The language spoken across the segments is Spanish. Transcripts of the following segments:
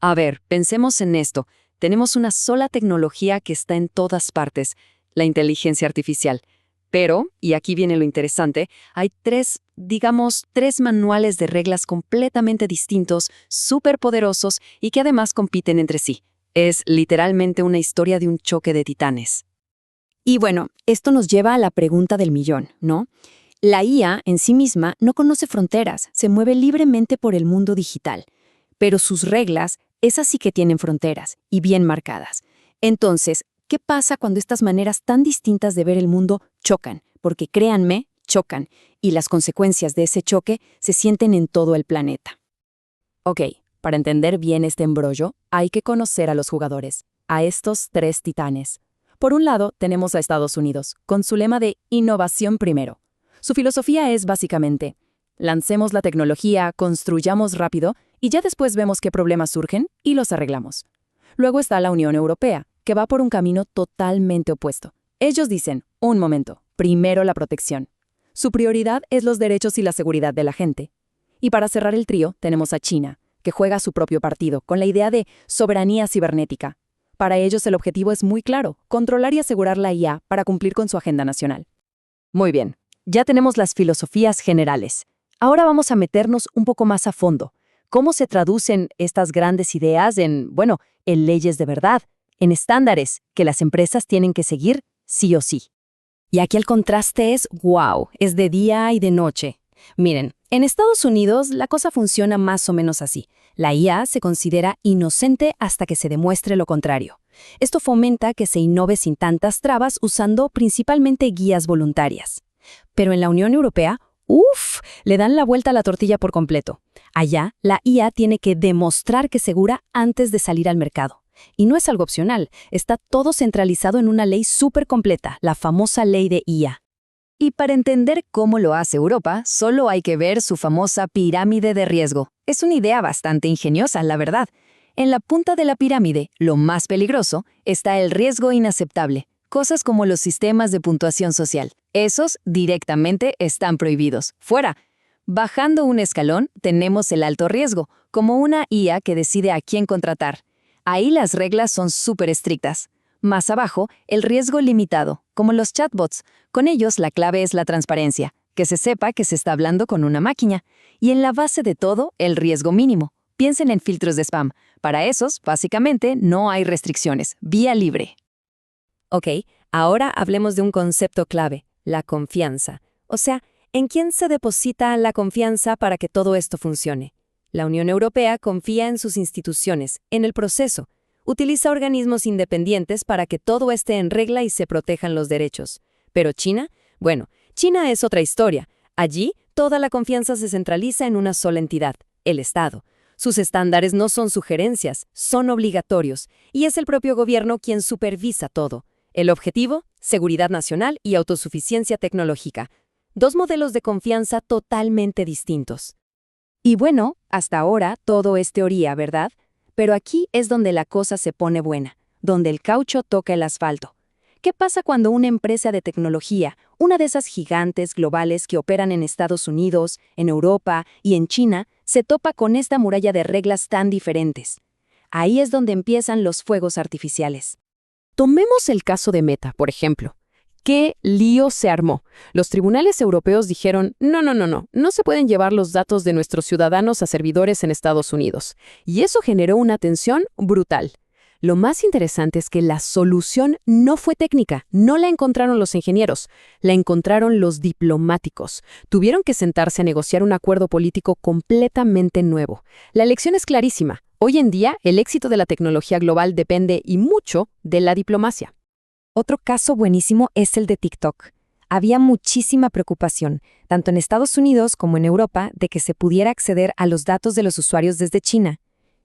A ver, pensemos en esto. Tenemos una sola tecnología que está en todas partes, la inteligencia artificial. Pero, y aquí viene lo interesante, hay tres manuales de reglas completamente distintos, súper poderosos y que además compiten entre sí. Es literalmente una historia de un choque de titanes. Y bueno, esto nos lleva a la pregunta del millón, ¿no? La IA en sí misma no conoce fronteras, se mueve libremente por el mundo digital, pero sus reglas, esas sí que tienen fronteras y bien marcadas. Entonces, ¿qué pasa cuando estas maneras tan distintas de ver el mundo chocan? Porque créanme, chocan, y las consecuencias de ese choque se sienten en todo el planeta. Ok, para entender bien este embrollo, hay que conocer a los jugadores, a estos tres titanes. Por un lado, tenemos a Estados Unidos, con su lema de innovación primero. Su filosofía es básicamente, lancemos la tecnología, construyamos rápido y ya después vemos qué problemas surgen y los arreglamos. Luego está la Unión Europea, que va por un camino totalmente opuesto. Ellos dicen, un momento, primero la protección. Su prioridad es los derechos y la seguridad de la gente. Y para cerrar el trío, tenemos a China, que juega su propio partido, con la idea de soberanía cibernética. Para ellos el objetivo es muy claro, controlar y asegurar la IA para cumplir con su agenda nacional. Muy bien, ya tenemos las filosofías generales. Ahora vamos a meternos un poco más a fondo. ¿Cómo se traducen estas grandes ideas en leyes de verdad, en estándares que las empresas tienen que seguir sí o sí? Y aquí el contraste es wow, es de día y de noche. Miren, en Estados Unidos la cosa funciona más o menos así. La IA se considera inocente hasta que se demuestre lo contrario. Esto fomenta que se innove sin tantas trabas usando principalmente guías voluntarias. Pero en la Unión Europea, le dan la vuelta a la tortilla por completo. Allá, la IA tiene que demostrar que es segura antes de salir al mercado. Y no es algo opcional, está todo centralizado en una ley súper completa, la famosa ley de IA. Y para entender cómo lo hace Europa, solo hay que ver su famosa pirámide de riesgo. Es una idea bastante ingeniosa, la verdad. En la punta de la pirámide, lo más peligroso, está el riesgo inaceptable. Cosas como los sistemas de puntuación social. Esos directamente están prohibidos. ¡Fuera! Bajando un escalón, tenemos el alto riesgo, como una IA que decide a quién contratar. Ahí las reglas son súper estrictas. Más abajo, el riesgo limitado, como los chatbots. Con ellos la clave es la transparencia, que se sepa que se está hablando con una máquina. Y en la base de todo, el riesgo mínimo. Piensen en filtros de spam. Para esos, básicamente, no hay restricciones. Vía libre. Ok, ahora hablemos de un concepto clave, la confianza. O sea, ¿en quién se deposita la confianza para que todo esto funcione? La Unión Europea confía en sus instituciones, en el proceso. Utiliza organismos independientes para que todo esté en regla y se protejan los derechos. Pero China, China es otra historia. Allí, toda la confianza se centraliza en una sola entidad, el Estado. Sus estándares no son sugerencias, son obligatorios, y es el propio gobierno quien supervisa todo. El objetivo, seguridad nacional y autosuficiencia tecnológica. Dos modelos de confianza totalmente distintos. Y bueno, hasta ahora todo es teoría, ¿verdad? Pero aquí es donde la cosa se pone buena, donde el caucho toca el asfalto. ¿Qué pasa cuando una empresa de tecnología, una de esas gigantes globales que operan en Estados Unidos, en Europa y en China, se topa con esta muralla de reglas tan diferentes? Ahí es donde empiezan los fuegos artificiales. Tomemos el caso de Meta, por ejemplo. ¿Qué lío se armó? Los tribunales europeos dijeron, no se pueden llevar los datos de nuestros ciudadanos a servidores en Estados Unidos. Y eso generó una tensión brutal. Lo más interesante es que la solución no fue técnica, no la encontraron los ingenieros, la encontraron los diplomáticos. Tuvieron que sentarse a negociar un acuerdo político completamente nuevo. La lección es clarísima. Hoy en día, el éxito de la tecnología global depende y mucho de la diplomacia. Otro caso buenísimo es el de TikTok. Había muchísima preocupación, tanto en Estados Unidos como en Europa, de que se pudiera acceder a los datos de los usuarios desde China.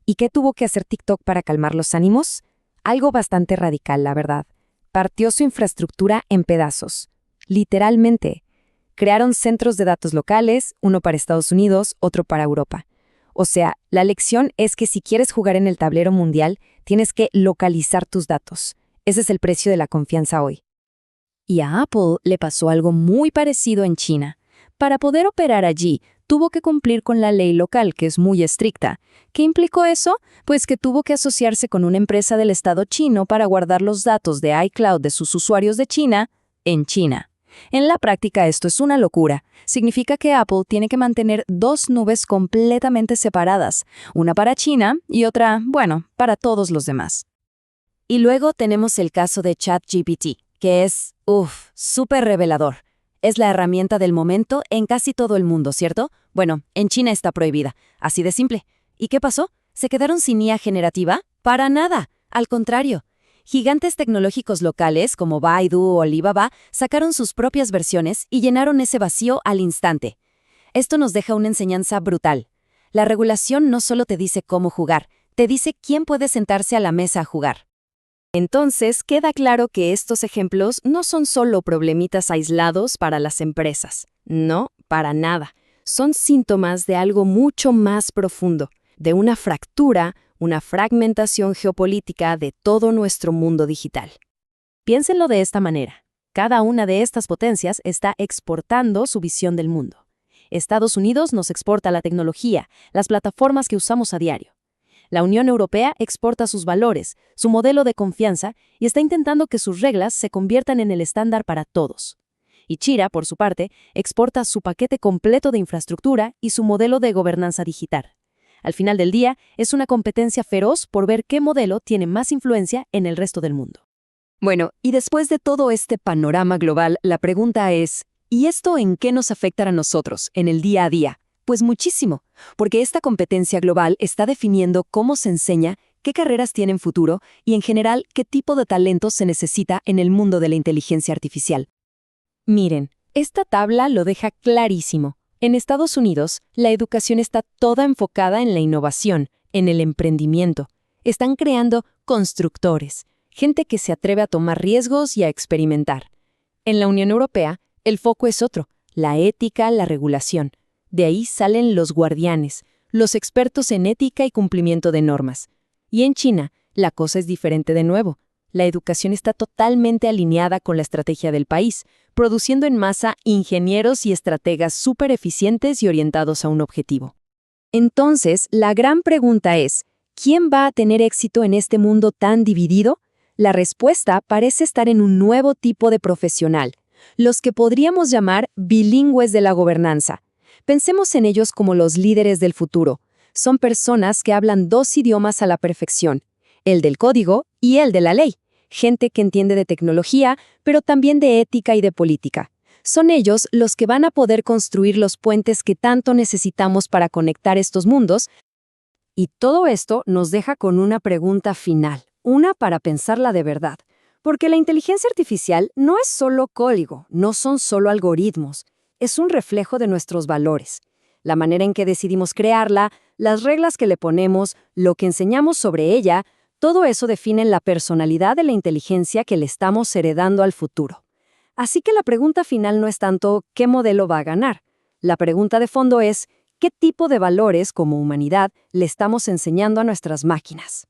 ¿Y qué tuvo que hacer TikTok para calmar los ánimos? Algo bastante radical, la verdad. Partió su infraestructura en pedazos. Literalmente. Crearon centros de datos locales, uno para Estados Unidos, otro para Europa. O sea, la lección es que si quieres jugar en el tablero mundial, tienes que localizar tus datos. Ese es el precio de la confianza hoy. Y a Apple le pasó algo muy parecido en China. Para poder operar allí, tuvo que cumplir con la ley local, que es muy estricta. ¿Qué implicó eso? Pues que tuvo que asociarse con una empresa del Estado chino para guardar los datos de iCloud de sus usuarios de China en China. En la práctica esto es una locura. Significa que Apple tiene que mantener dos nubes completamente separadas, una para China y otra, bueno, para todos los demás. Y luego tenemos el caso de ChatGPT, que es, súper revelador. Es la herramienta del momento en casi todo el mundo, ¿cierto? Bueno, en China está prohibida, así de simple. ¿Y qué pasó? ¿Se quedaron sin IA generativa? Para nada, al contrario. Gigantes tecnológicos locales como Baidu o Alibaba sacaron sus propias versiones y llenaron ese vacío al instante. Esto nos deja una enseñanza brutal. La regulación no solo te dice cómo jugar, te dice quién puede sentarse a la mesa a jugar. Entonces, queda claro que estos ejemplos no son solo problemitas aislados para las empresas. No, para nada. Son síntomas de algo mucho más profundo, de una fractura, una fragmentación geopolítica de todo nuestro mundo digital. Piénsenlo de esta manera. Cada una de estas potencias está exportando su visión del mundo. Estados Unidos nos exporta la tecnología, las plataformas que usamos a diario. La Unión Europea exporta sus valores, su modelo de confianza y está intentando que sus reglas se conviertan en el estándar para todos. Y China, por su parte, exporta su paquete completo de infraestructura y su modelo de gobernanza digital. Al final del día, es una competencia feroz por ver qué modelo tiene más influencia en el resto del mundo. Bueno, y después de todo este panorama global, la pregunta es, ¿y esto en qué nos afecta a nosotros, en el día a día? Pues muchísimo, porque esta competencia global está definiendo cómo se enseña, qué carreras tienen futuro y, en general, qué tipo de talento se necesita en el mundo de la inteligencia artificial. Miren, esta tabla lo deja clarísimo. En Estados Unidos, la educación está toda enfocada en la innovación, en el emprendimiento. Están creando constructores, gente que se atreve a tomar riesgos y a experimentar. En la Unión Europea, el foco es otro, la ética, la regulación. De ahí salen los guardianes, los expertos en ética y cumplimiento de normas. Y en China, la cosa es diferente de nuevo. La educación está totalmente alineada con la estrategia del país, produciendo en masa ingenieros y estrategas súper eficientes y orientados a un objetivo. Entonces, la gran pregunta es, ¿quién va a tener éxito en este mundo tan dividido? La respuesta parece estar en un nuevo tipo de profesional, los que podríamos llamar bilingües de la gobernanza. Pensemos en ellos como los líderes del futuro. Son personas que hablan dos idiomas a la perfección, el del código y el de la ley. Gente que entiende de tecnología, pero también de ética y de política. Son ellos los que van a poder construir los puentes que tanto necesitamos para conectar estos mundos. Y todo esto nos deja con una pregunta final, una para pensarla de verdad. Porque la inteligencia artificial no es solo código, no son solo algoritmos. Es un reflejo de nuestros valores. La manera en que decidimos crearla, las reglas que le ponemos, lo que enseñamos sobre ella, todo eso define la personalidad de la inteligencia que le estamos heredando al futuro. Así que la pregunta final no es tanto ¿qué modelo va a ganar? La pregunta de fondo es ¿qué tipo de valores como humanidad le estamos enseñando a nuestras máquinas?